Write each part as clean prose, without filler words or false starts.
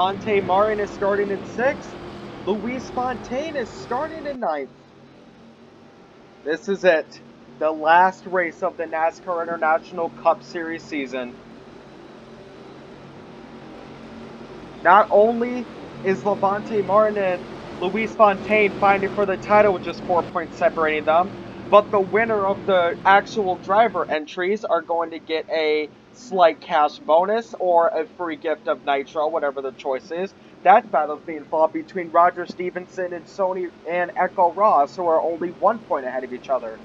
Dante Martin is starting in 6th. Luis Fontaine is starting in 9th. This is it. The last race of the NASCAR International Cup Series season. Not only is Levante Martin and Luis Fontaine fighting for the title with just 4 points separating them, but the winner of the actual driver entries are going to get a slight cash bonus or a free gift of Nitro, whatever the choice is. That battle's being fought between Roger Stevenson and Sony and Echo Ross, who are only 1 point ahead of each other.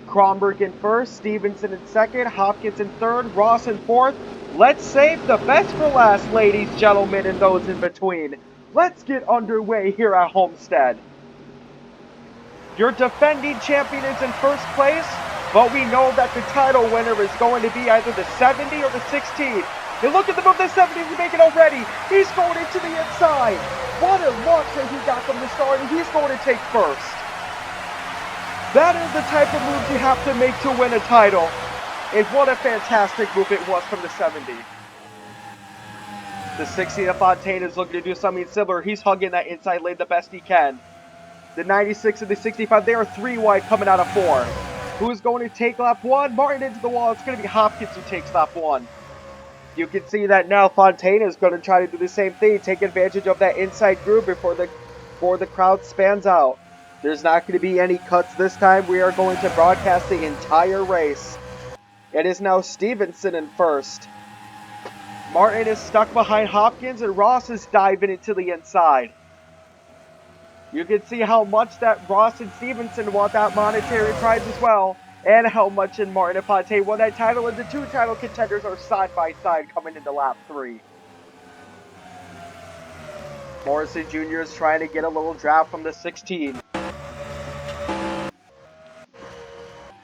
Kronberg in 1st, Stevenson in 2nd, Hopkins in 3rd, Ross in 4th. Let's save the best for last, ladies, gentlemen, and those in between. Let's get underway here at Homestead. Your defending champion is in 1st place, but we know that the title winner is going to be either the 70 or the 16. And look at the move the 70 is making already. He's going into the inside. What a launch that he got from the start, and he's going to take 1st. That is the type of moves you have to make to win a title. And what a fantastic move it was from the 70. The 60 of Fontaine is looking to do something similar. He's hugging that inside lane the best he can. The 96 and the 65, they are 3 wide coming out of 4. Who's going to take lap 1? Martin into the wall. It's going to be Hopkins who takes lap 1. You can see that now Fontaine is going to try to do the same thing. Take advantage of that inside groove before the crowd spans out. There's not going to be any cuts this time. We are going to broadcast the entire race. It is now Stevenson in 1st. Martin is stuck behind Hopkins, and Ross is diving into the inside. You can see how much that Ross and Stevenson want that monetary prize as well, and how much in Martin and Fontaine won that title, and the 2 title contenders are side by side coming into lap 3. Morrison Jr. is trying to get a little draft from the 16.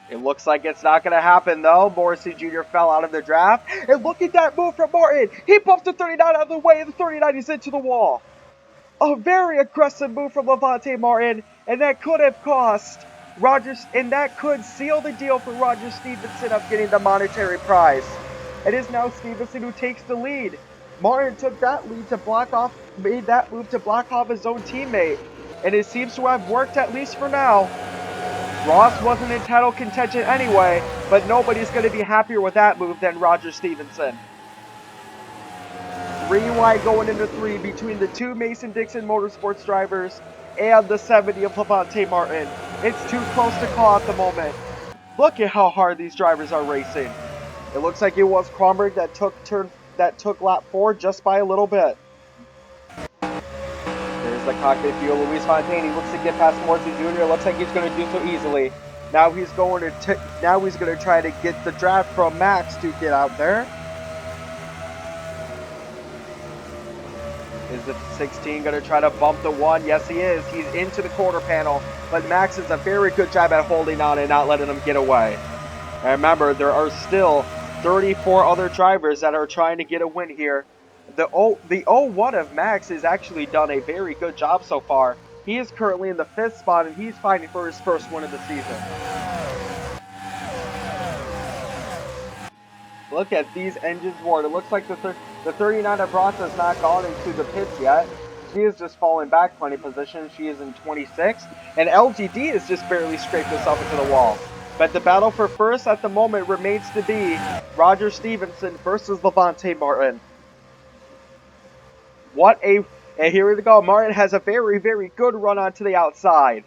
It looks like it's not going to happen, though. Morrison Jr. fell out of the draft. And look at that move from Martin. He bumped the 39 out of the way, and the 39 is into the wall. A very aggressive move from Levante Martin, and that could have cost Rogers, and that could seal the deal for Roger Stevenson of getting the monetary prize. It is now Stevenson who takes the lead. Martin took that lead to block off, made that move to block off his own teammate, and it seems to have worked at least for now. Ross wasn't in title contention anyway, but nobody's going to be happier with that move than Roger Stevenson. 3 wide going into 3 between the 2 Mason-Dixon Motorsports drivers and the 70 of Levante Martin. It's too close to call at the moment. Look at how hard these drivers are racing. It looks like it was Kronberg that took lap 4 just by a little bit. There's the cockpit view of Luis Fontaine. He looks to get past Morrison Jr. It looks like he's going to do so easily. Now he's going to try to get the draft from Max to get out there. Is the 16 going to try to bump the 1? Yes, he is. He's into the quarter panel, but Max does a very good job at holding on and not letting him get away. And remember, there are still 34 other drivers that are trying to get a win here. The 01 of Max has actually done a very good job so far. He is currently in the 5th spot, and he's fighting for his first win of the season. Look at these engines roar. It looks like the 39 of Ross has not gone into the pits yet. She is just falling back plenty position. She is in 26th. And LGD has just barely scraped herself into the wall. But the battle for first at the moment remains to be Roger Stevenson versus Levante Martin. And here we go. Martin has a very, very good run onto the outside.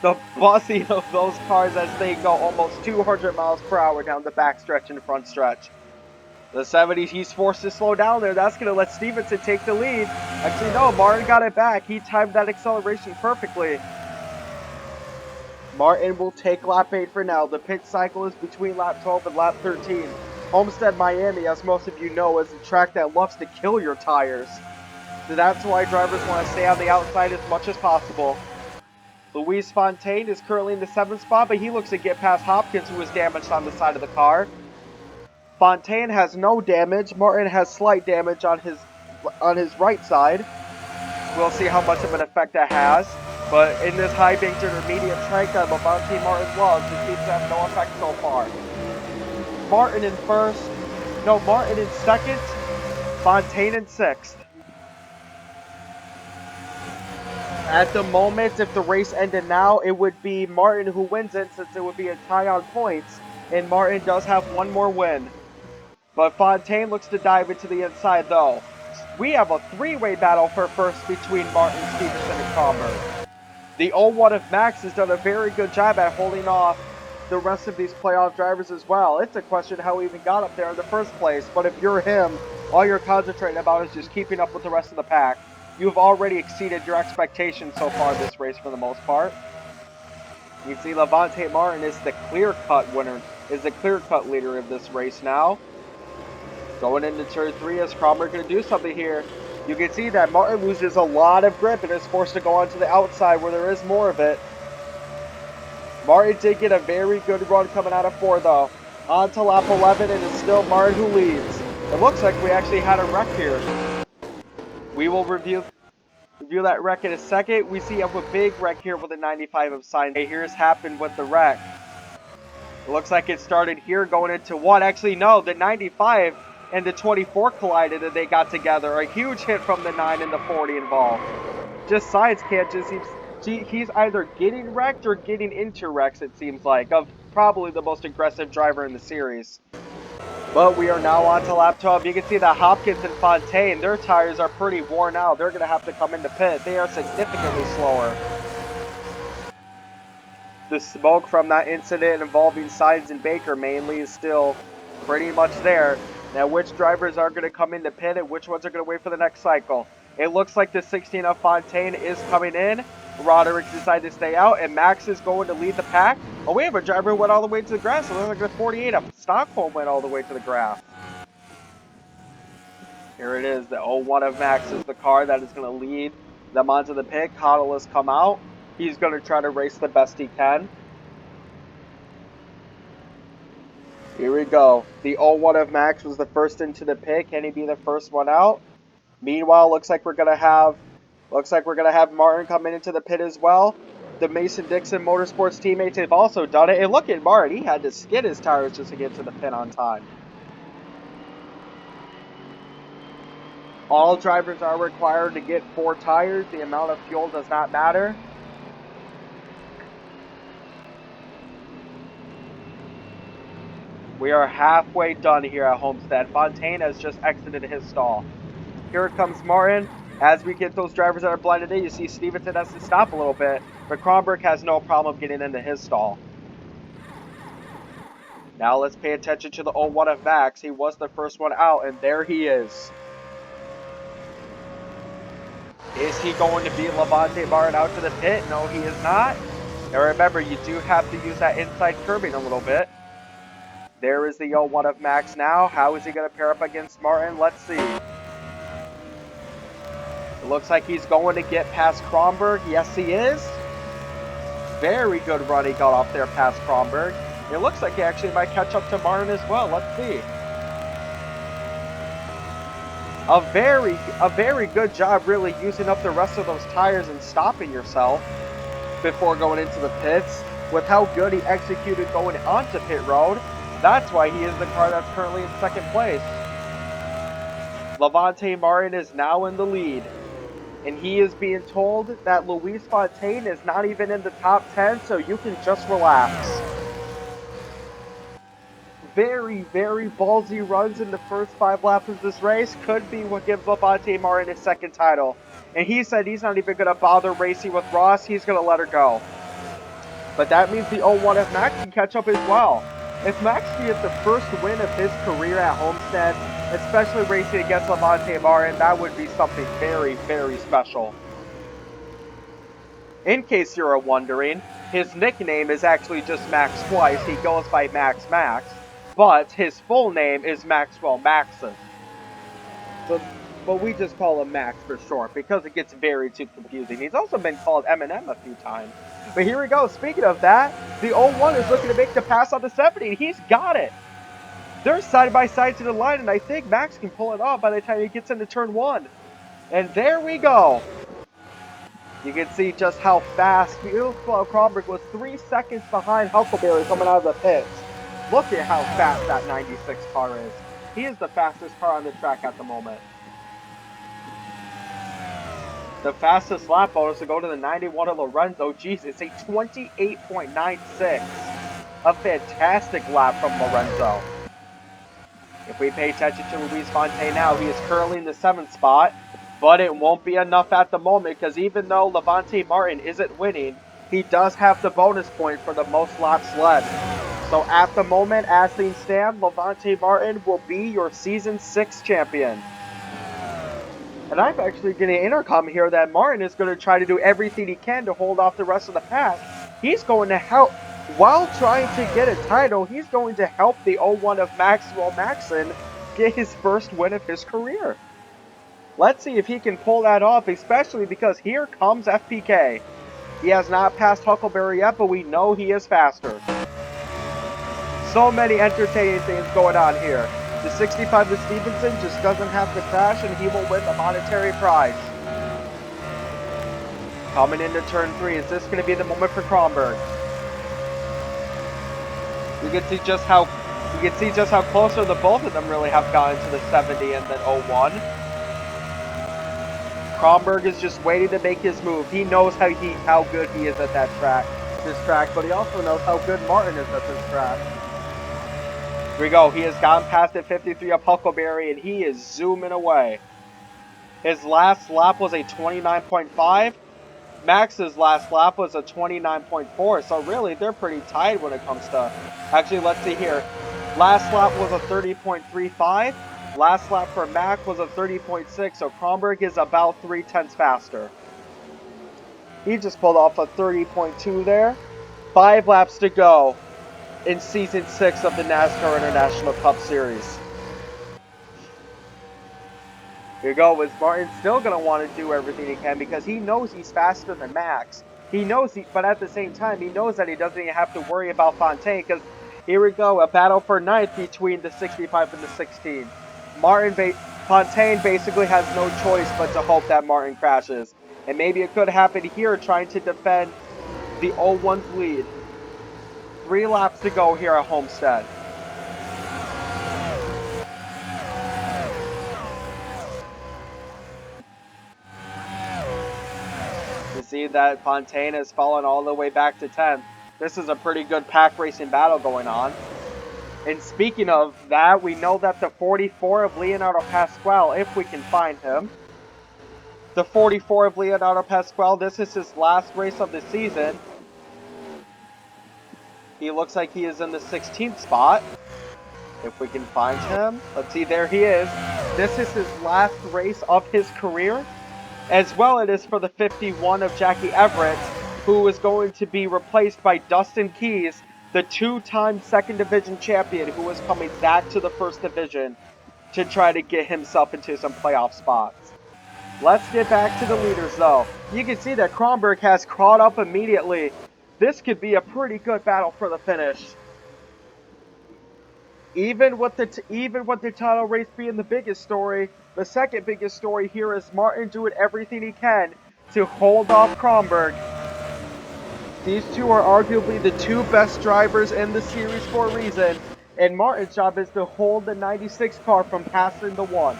The buzzing of those cars as they go almost 200 miles per hour down the back stretch and front stretch. The 70s, he's forced to slow down there. That's going to let Stevenson take the lead. Actually, no, Martin got it back. He timed that acceleration perfectly. Martin will take lap 8 for now. The pit cycle is between lap 12 and lap 13. Homestead, Miami, as most of you know, is a track that loves to kill your tires. So that's why drivers want to stay on the outside as much as possible. Luis Fontaine is currently in the 7th spot, but he looks to get past Hopkins, who is damaged on the side of the car. Fontaine has no damage. Martin has slight damage on his right side. We'll see how much of an effect that has. But in this high banked intermediate track that Levante Martin loves, it seems to have no effect so far. Martin in first. No, Martin in second. Fontaine in sixth. At the moment, if the race ended now, it would be Martin who wins it, since it would be a tie on points, and Martin does have one more win. But Fontaine looks to dive into the inside, though. We have a three-way battle for first between Martin, Stevenson, and Kronberg. The 01 of Max has done a very good job at holding off the rest of these playoff drivers as well. It's a question how he even got up there in the first place, but if you're him, all you're concentrating about is just keeping up with the rest of the pack. You've already exceeded your expectations so far this race for the most part. You see Levante Martin is the clear-cut winner, is the clear-cut leader of this race now. Going into turn 3, is Kronberg going to do something here? You can see that Martin loses a lot of grip and is forced to go onto the outside where there is more of it. Martin did get a very good run coming out of 4, though. On to lap 11, and it's still Martin who leads. It looks like we actually had a wreck here. We will review that wreck in a second. We see a big wreck here with a 95 of sign. Hey, here's happened with the wreck. It looks like it started here going into what? Actually, no, the 95 and the 24 collided and they got together. A huge hit from the 9 and the 40 involved. Just Science can't just... He's either getting wrecked or getting into wrecks, it seems like, of probably the most aggressive driver in the series. But we are now on to lap 12. You can see that Hopkins and Fontaine, their tires are pretty worn out. They're going to have to come into pit. They are significantly slower. The smoke from that incident involving Sainz and Baker mainly is still pretty much there. Now, which drivers are going to come into pit and which ones are going to wait for the next cycle? It looks like the 16 of Fontaine is coming in. Roderick decided to stay out, and Max is going to lead the pack. Oh, we have a driver who went all the way to the grass. It looks like the 48 of Stockholm went all the way to the grass. Here it is. The 01 of Max is the car that is going to lead them onto the pit. Cottle has come out. He's going to try to race the best he can. Here we go. The 01 of Max was the first into the pit. Can he be the first one out? Meanwhile, looks like we're gonna have Martin coming into the pit as well. The Mason-Dixon Motorsports teammates have also done it. And look at Martin. He had to skid his tires just to get to the pit on time. All drivers are required to get 4 tires. The amount of fuel does not matter. We are halfway done here at Homestead. Fontaine has just exited his stall. Here comes Martin. As we get those drivers that are blinded in, you see Stevenson has to stop a little bit, but Kronberg has no problem getting into his stall. Now let's pay attention to the 01 of Max. He was the first one out, and there he is. Is he going to beat Levante Martin out to the pit? No, he is not. And remember, you do have to use that inside curbing a little bit. There is the 01 of Max now. How is he going to pair up against Martin? Let's see. It looks like he's going to get past Kronberg. Yes, he is. Very good run he got off there past Kronberg. It looks like he actually might catch up to Martin as well. Let's see. A very good job really using up the rest of those tires and stopping yourself before going into the pits. With how good he executed going onto pit road, that's why he is the car that's currently in second place. Levante Martin is now in the lead. And he is being told that Luis Fontaine is not even in the top 10, so you can just relax. Very, very ballsy runs in the first 5 laps of this race. Could be what gives Levante Martin his second title. And he said he's not even going to bother racing with Ross. He's going to let her go. But that means the 01 of Max can catch up as well. If Max can get the first win of his career at Homestead, especially racing against Levante Martin, that would be something very, very special. In case you're wondering, his nickname is actually just Max twice. He goes by Max, but his full name is Maxwell Maxon. But we just call him Max for short because it gets very too confusing. He's also been called Eminem a few times. But here we go. Speaking of that, the 01 is looking to make the pass on the 70. He's got it. They're side by side to the line, and I think Max can pull it off by the time he gets into turn 1. And there we go. You can see just how fast Kronberg was 3 seconds behind Huckleberry coming out of the pits. Look at how fast that 96 car is. He is the fastest car on the track at the moment. The fastest lap bonus to go to the 91 of Lorenzo. Jeez, it's a 28.96. A fantastic lap from Lorenzo. If we pay attention to Luis Fontaine now, he is currently in the 7th spot. But it won't be enough at the moment because even though Levante Martin isn't winning, he does have the bonus point for the most laps led. So at the moment, as things stand, Levante Martin will be your Season 6 champion. And I'm actually getting an intercom here that Martin is going to try to do everything he can to hold off the rest of the pack. He's going to help, while trying to get a title, he's going to help the 01 of Maxwell Maxon get his first win of his career. Let's see if he can pull that off, especially because here comes FPK. He has not passed Huckleberry yet, but we know he is faster. So many entertaining things going on here. The 65 of Stevenson just doesn't have to crash and he will win the monetary prize. Coming into turn 3, is this going to be the moment for Kronberg? You can see just how closer the both of them really have gotten to the 70 and then 01. Kronberg is just waiting to make his move. He knows how good he is at this track, but he also knows how good Martin is at this track. Here we go. He has gotten past the 53 of Huckleberry, and he is zooming away. His last lap was a 29.5. Max's last lap was a 29.4. So really, they're pretty tied when it comes to... Actually, let's see here. Last lap was a 30.35. Last lap for Mac was a 30.6. So Kronberg is about 0.3 faster. He just pulled off a 30.2 there. 5 laps to go in Season 6 of the NASCAR International Cup Series. Here you go. Is Martin still going to want to do everything he can because he knows he's faster than Max. But at the same time, he knows that he doesn't even have to worry about Fontaine because here we go, a battle for ninth between the 65 and the 16. Fontaine basically has no choice but to hope that Martin crashes. And maybe it could happen here trying to defend the 01's lead. 3 laps to go here at Homestead. You see that Fontaine has fallen all the way back to 10th. This is a pretty good pack racing battle going on. And speaking of that, we know that the 44 of Leonardo Pasquale, if we can find him, the 44 of Leonardo Pasquale, this is his last race of the season. He looks like he is in the 16th spot. If we can find him. Let's see, there he is. This is his last race of his career. As well, it is for the 51 of Jackie Everett, who is going to be replaced by Dustin Keys, the 2-time second division champion who is coming back to the first division to try to get himself into some playoff spots. Let's get back to the leaders though. You can see that Kronberg has caught up immediately. This could be a pretty good battle for the finish. Even with the title race being the biggest story, the second biggest story here is Martin doing everything he can to hold off Kronberg. These two are arguably the 2 best drivers in the series for a reason, and Martin's job is to hold the 96 car from passing the 1.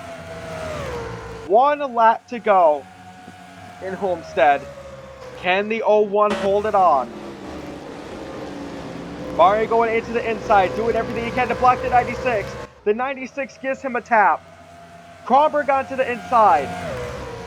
1 lap to go in Homestead. Can the 01 hold it on? Martin going into the inside, doing everything he can to block the 96. The 96 gives him a tap. Kronberg onto the inside.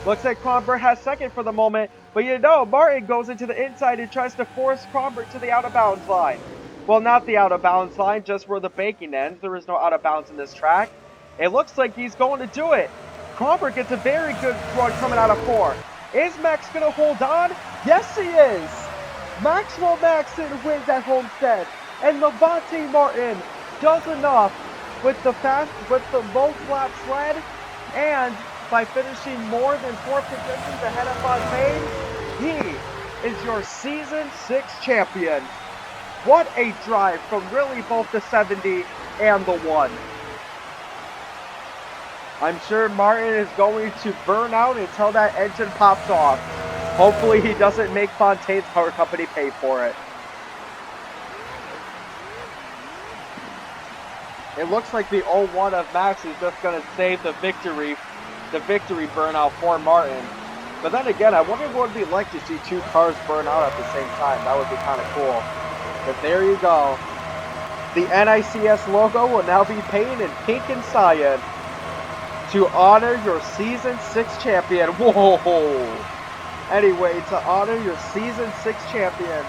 Looks like Kronberg has second for the moment, but you know, Martin goes into the inside and tries to force Kronberg to the out-of-bounds line. Well, not the out-of-bounds line, just where the banking ends. There is no out-of-bounds in this track. It looks like he's going to do it. Kronberg gets a very good run coming out of 4. Is Max going to hold on? Yes, he is. Maxwell Maxon wins at Homestead, and Levante Martin does enough with the most laps led, and by finishing more than 4 positions ahead of Fontaine, he is your Season 6 champion. What a drive from really both the 70 and the 1. I'm sure Martin is going to burn out until that engine pops off. Hopefully he doesn't make Fontaine's power company pay for it. It looks like the 0-1 of Max is just going to save the victory burnout for Martin. But then again, I wonder what it would be like to see two cars burn out at the same time. That would be kind of cool. But there you go. The NICS logo will now be painted in pink and cyan to honor your Season 6 champion. Whoa! Anyway, to honor your Season 6 champion,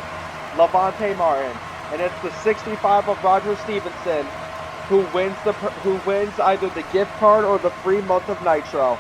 Levante Martin. And it's the 65 of Roger Stevenson who wins either the gift card or the free month of Nitro.